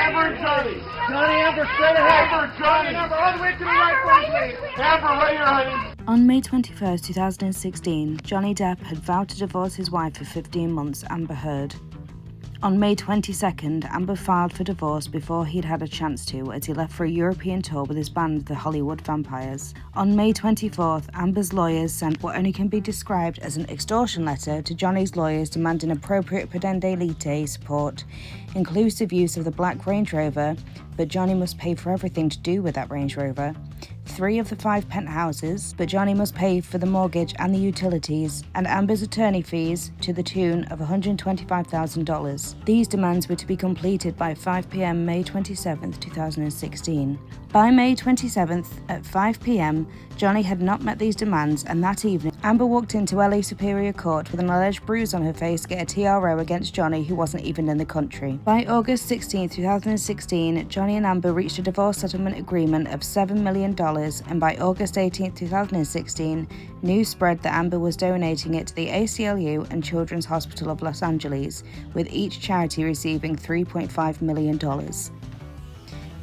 Amber and Johnny. Johnny, Amber, straight ahead. Amber, Johnny. Amber, all the way to the right, please. Amber, right here, honey. On May 21st, 2016, Johnny Depp had vowed to divorce his wife of 15 months, Amber Heard. On May 22nd, Amber filed for divorce before he'd had a chance to, as he left for a European tour with his band, the Hollywood Vampires. On May 24th, Amber's lawyers sent what only can be described as an extortion letter to Johnny's lawyers demanding appropriate Pudende Lite support, inclusive use of the black Range Rover, but Johnny must pay for everything to do with that Range Rover. 3 of the 5 penthouses, but Johnny must pay for the mortgage and the utilities, and Amber's attorney fees to the tune of $125,000. These demands were to be completed by 5 p.m. May 27, 2016. By May 27th at 5 p.m, Johnny had not met these demands, and that evening, Amber walked into LA Superior Court with an alleged bruise on her face to get a TRO against Johnny, who wasn't even in the country. By August 16, 2016, Johnny and Amber reached a divorce settlement agreement of $7 million, and by August 18, 2016, news spread that Amber was donating it to the ACLU and Children's Hospital of Los Angeles, with each charity receiving $3.5 million.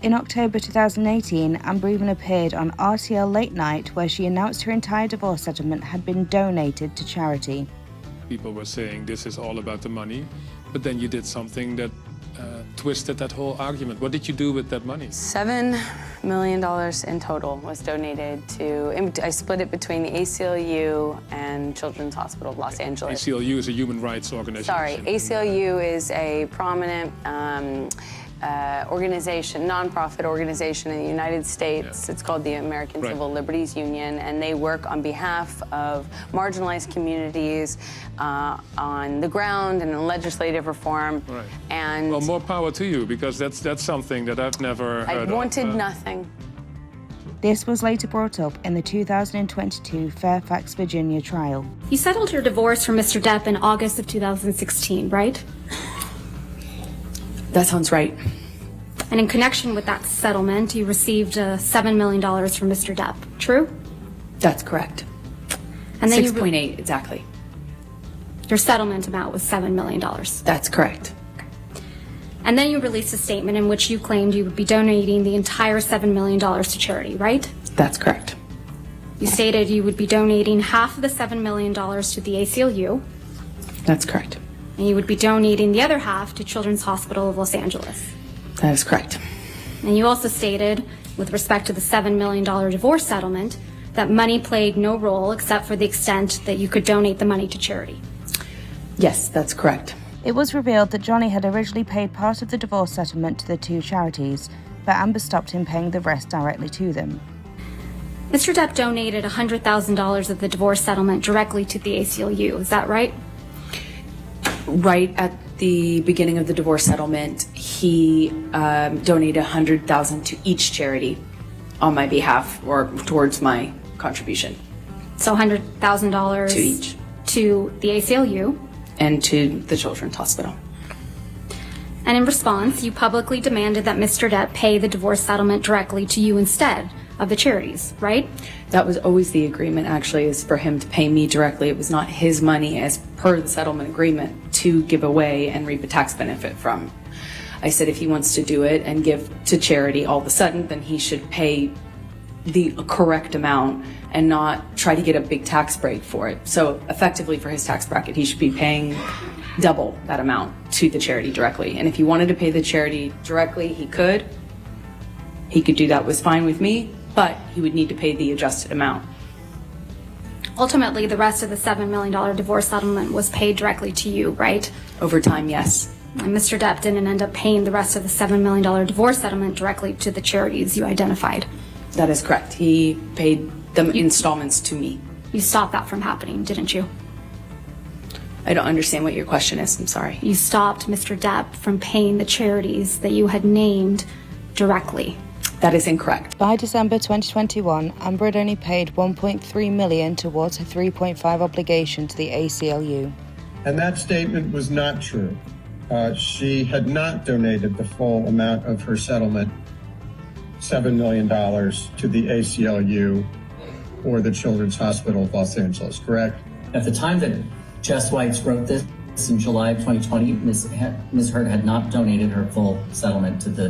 In October 2018, Amber even appeared on RTL Late Night, where she announced her entire divorce settlement had been donated to charity. People were saying this is all about the money, but then you did something that twisted that whole argument. What did you do with that money? $7 million in total was donated to, I split it between the ACLU and Children's Hospital of Los Angeles. ACLU is a human rights organization. Sorry, ACLU is a prominent organization, nonprofit organization in the United States. It's called the American Civil Liberties Union, and they work on behalf of marginalized communities on the ground and in legislative reform. Right. And well, more power to you, because that's something that I've never heard of. I wanted nothing. This was later brought up in the 2022 Fairfax, Virginia trial. You settled your divorce from Mr. Depp in August of 2016, right? That sounds right. And in connection with that settlement, you received $7 million from Mr. Depp, true? That's correct. And then 6.8, exactly. Your settlement amount was $7 million. That's correct. And then you released a statement in which you claimed you would be donating the entire $7 million to charity, right? That's correct. You stated you would be donating half of the $7 million to the ACLU. That's correct. And you would be donating the other half to Children's Hospital of Los Angeles. That is correct. And you also stated, with respect to the $7 million divorce settlement, that money played no role except for the extent that you could donate the money to charity. Yes, that's correct. It was revealed that Johnny had originally paid part of the divorce settlement to the 2 charities, but Amber stopped him paying the rest directly to them. Mr. Depp donated $100,000 of the divorce settlement directly to the ACLU, is that right? Right at the beginning of the divorce settlement, he donated $100,000 to each charity on my behalf, or towards my contribution. So $100,000 to each. To the ACLU. And to the Children's Hospital. And in response, you publicly demanded that Mr. Depp pay the divorce settlement directly to you instead of the charities, right? That was always the agreement, actually, is for him to pay me directly. It was not his money, as per the settlement agreement, to give away and reap a tax benefit from. I said if he wants to do it and give to charity all of a sudden, then he should pay the correct amount and not try to get a big tax break for it. So effectively, for his tax bracket, he should be paying double that amount to the charity directly. And if he wanted to pay the charity directly, he could. He could do that, was fine with me, but he would need to pay the adjusted amount. Ultimately, the rest of the $7 million divorce settlement was paid directly to you, right? Over time, yes. And Mr. Depp didn't end up paying the rest of the $7 million divorce settlement directly to the charities you identified. That is correct. He paid the installments to me. You stopped that from happening, didn't you? I don't understand what your question is. I'm sorry. You stopped Mr. Depp from paying the charities that you had named directly. That is incorrect. By December 2021, Amber had only paid $1.3 million towards her $3.5 obligation to the ACLU. And that statement was not true. She had not donated the full amount of her settlement, $7 million, to the ACLU or the Children's Hospital of Los Angeles, correct? At the time that Jess Weitz wrote this, In July of 2020, Ms. Heard had not donated her full settlement to the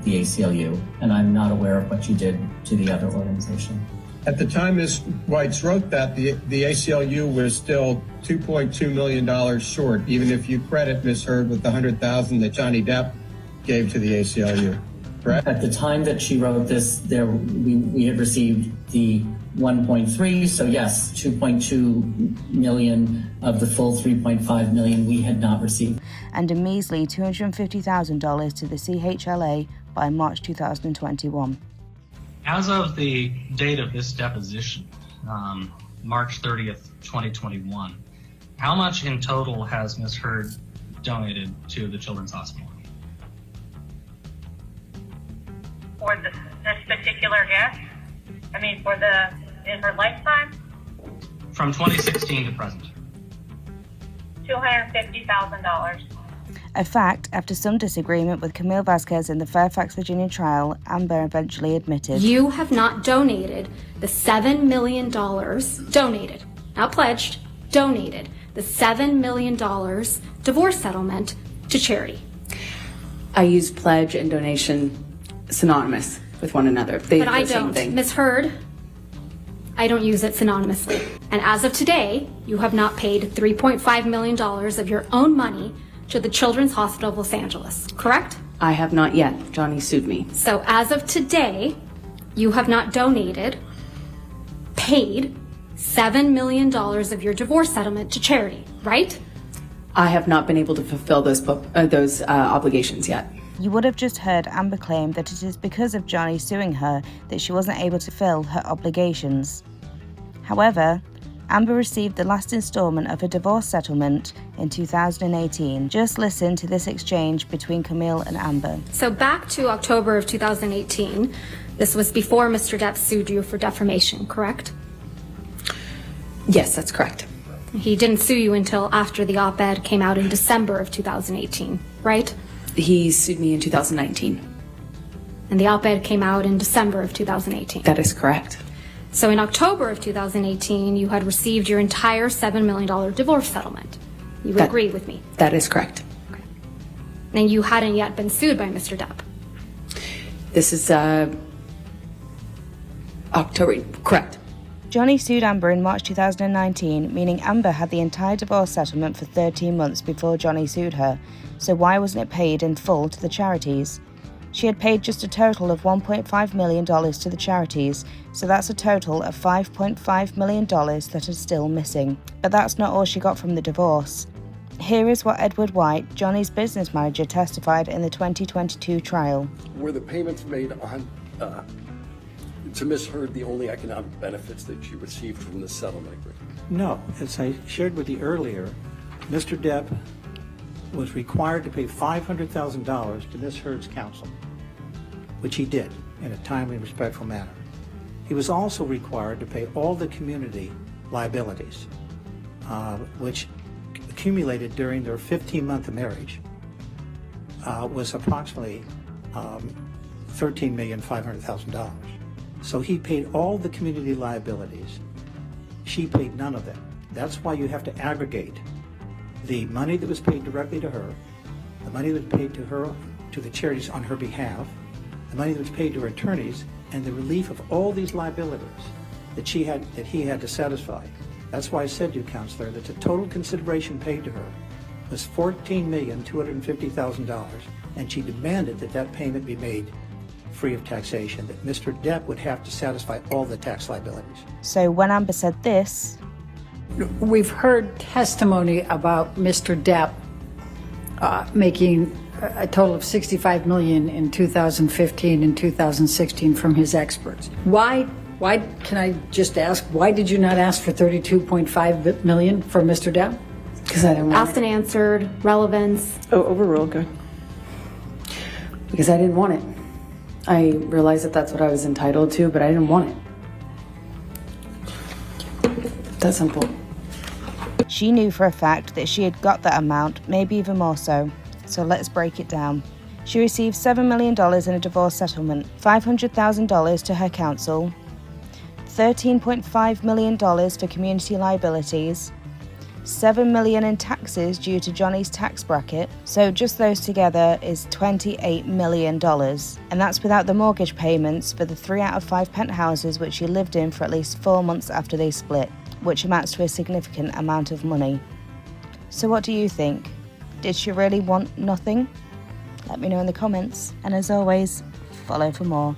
ACLU, and I'm not aware of what you did to the other organization. At the time Ms. Weitz wrote that, the ACLU was still $2.2 million short, even if you credit Ms. Heard with the $100,000 that Johnny Depp gave to the ACLU. Correct? At the time that she wrote this, we had received the 1.3, so yes, 2.2 million of the full 3.5 million we had not received. And a measly $250,000 to the CHLA by March 2021. As of the date of this deposition, March 30th, 2021, how much in total has Ms. Heard donated to the Children's Hospital? For this particular guest? I mean, in her lifetime? From 2016 to present. $250,000. A fact, after some disagreement with Camille Vasquez in the Fairfax, Virginia trial, Amber eventually admitted. You have not donated the $7 million, donated, not pledged, donated the $7 million divorce settlement to charity. I use pledge and donation synonymous with one another. But I don't. Ms. Heard, I don't use it synonymously. And as of today, you have not paid $3.5 million of your own money to the Children's Hospital of Los Angeles, correct? I have not yet. Johnny sued me. So as of today, you have not donated, paid $7 million of your divorce settlement to charity, right? I have not been able to fulfill those obligations yet. You would have just heard Amber claim that it is because of Johnny suing her that she wasn't able to fill her obligations. However, Amber received the last installment of her divorce settlement in 2018. Just listen to this exchange between Camille and Amber. So back to October of 2018, this was before Mr. Depp sued you for defamation, correct? Yes, that's correct. He didn't sue you until after the op-ed came out in December of 2018, right? He sued me in 2019. And the op-ed came out in December of 2018. That is correct. So in October of 2018, you had received your entire $7 million divorce settlement. You would agree with me? That is correct. Okay. And you hadn't yet been sued by Mr. Depp? This is October, correct. Johnny sued Amber in March 2019, meaning Amber had the entire divorce settlement for 13 months before Johnny sued her. So why wasn't it paid in full to the charities? She had paid just a total of $1.5 million to the charities, so that's a total of $5.5 million that is still missing. But that's not all she got from the divorce. Here is what Edward White, Johnny's business manager, testified in the 2022 trial. Were the payments made on to Ms. Heard the only economic benefits that she received from the settlement agreement? No. As I shared with you earlier, Mr. Depp was required to pay $500,000 to Ms. Heard's counsel, which he did in a timely and respectful manner. He was also required to pay all the community liabilities, which accumulated during their 15-month marriage, was approximately $13,500,000. So he paid all the community liabilities. She paid none of them. That's why you have to aggregate the money that was paid directly to her, the money that was paid to her, to the charities on her behalf, the money that was paid to her attorneys, and the relief of all these liabilities that he had to satisfy. That's why I said to you, Counselor, that the total consideration paid to her was $14,250,000, and she demanded that that payment be made free of taxation, that Mr. Depp would have to satisfy all the tax liabilities. So when Amber said this... We've heard testimony about Mr. Depp making a total of $65 million in 2015 and 2016 from his experts. Why, can I just ask, why did you not ask for $32.5 million from Mr. Depp? Because I didn't want Asked and answered, relevance. Oh, overruled, good. Because I didn't want it. I realized that that's what I was entitled to, but I didn't want it. That's simple. She knew for a fact that she had got that amount, maybe even more so. So let's break it down. She received $7 million in a divorce settlement, $500,000 to her counsel, $13.5 million for community liabilities, $7 million in taxes due to Johnny's tax bracket, so just those together is $28 million. And that's without the mortgage payments for the 3 out of 5 penthouses which he lived in for at least 4 months after they split, which amounts to a significant amount of money. So what do you think? Did she really want nothing? Let me know in the comments, and as always, follow for more.